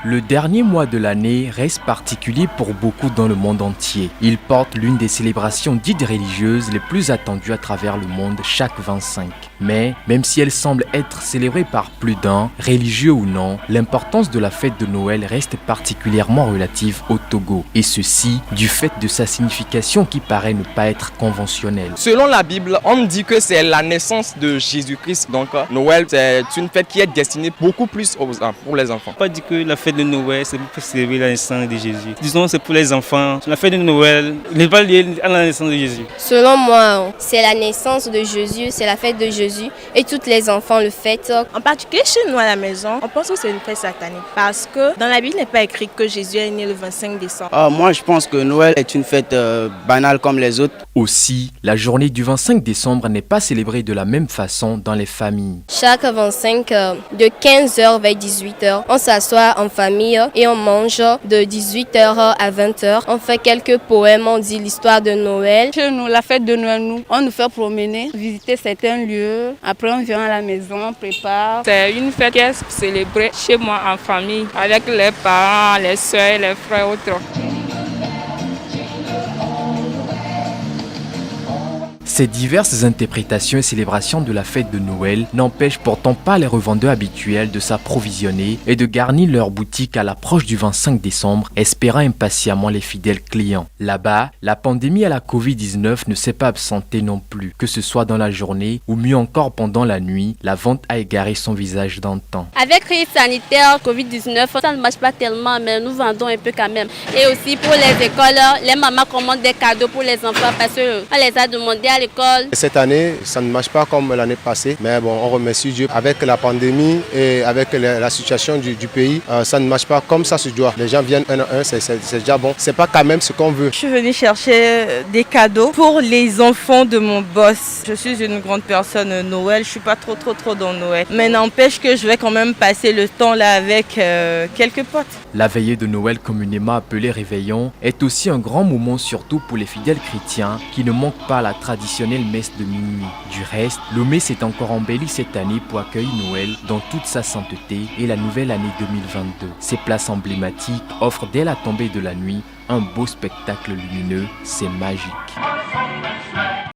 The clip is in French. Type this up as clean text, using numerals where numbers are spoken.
Le dernier mois de l'année reste particulier pour beaucoup dans le monde entier. Il porte l'une des célébrations dites religieuses les plus attendues à travers le monde chaque 25. Mais, même si elle semble être célébrée par plus d'un, religieux ou non, l'importance de la fête de Noël reste particulièrement relative au Togo. Et ceci, du fait de sa signification qui paraît ne pas être conventionnelle. Selon la Bible, on dit que c'est la naissance de Jésus-Christ. Donc Noël, c'est une fête qui est destinée beaucoup plus pour les enfants. On peut dire que la fête de Noël, c'est pour célébrer la naissance de Jésus. Disons, c'est pour les enfants. La fête de Noël n'est pas liée à la naissance de Jésus. Selon moi, c'est la naissance de Jésus, c'est la fête de Jésus et tous les enfants le fêtent. En particulier chez nous à la maison, on pense que c'est une fête satanique parce que dans la Bible, il n'est pas écrit que Jésus est né le 25 décembre. Moi, je pense que Noël est une fête banale comme les autres. Aussi, la journée du 25 décembre n'est pas célébrée de la même façon dans les familles. Chaque 25, de 15h vers 18h, on s'assoit en famille et on mange de 18h à 20h. On fait quelques poèmes, on dit l'histoire de Noël. Chez nous, la fête de Noël, on nous fait promener, visiter certains lieux. Après, on vient à la maison, on prépare. C'est une fête qui est célébrée chez moi en famille, avec les parents, les soeurs, les frères et autres. Ces diverses interprétations et célébrations de la fête de Noël n'empêchent pourtant pas les revendeurs habituels de s'approvisionner et de garnir leurs boutiques à l'approche du 25 décembre, espérant impatiemment les fidèles clients. Là-bas, la pandémie à la Covid-19 ne s'est pas absentée non plus, que ce soit dans la journée ou mieux encore pendant la nuit, la vente a égaré son visage d'antan. Avec crise sanitaire, Covid-19, ça ne marche pas tellement, mais nous vendons un peu quand même. Et aussi pour les écoles, les mamans commandent des cadeaux pour les enfants parce qu'on les a demandé à l'école. Cette année, ça ne marche pas comme l'année passée, mais bon, on remercie Dieu. Avec la pandémie et avec la situation du pays, ça ne marche pas comme ça se doit. Les gens viennent un à un, c'est déjà bon. C'est pas quand même ce qu'on veut. Je suis venue chercher des cadeaux pour les enfants de mon boss. Je suis une grande personne Noël, je suis pas trop dans Noël. Mais n'empêche que je vais quand même passer le temps là avec quelques potes. La veillée de Noël, communément appelée Réveillon, est aussi un grand moment surtout pour les fidèles chrétiens qui ne manquent pas la traditionnelle messe de minuit. Du reste, Lomé s'est encore embelli cette année pour accueillir Noël dans toute sa sainteté et la nouvelle année 2022. Ces places emblématiques offrent dès la tombée de la nuit un beau spectacle lumineux, c'est magique.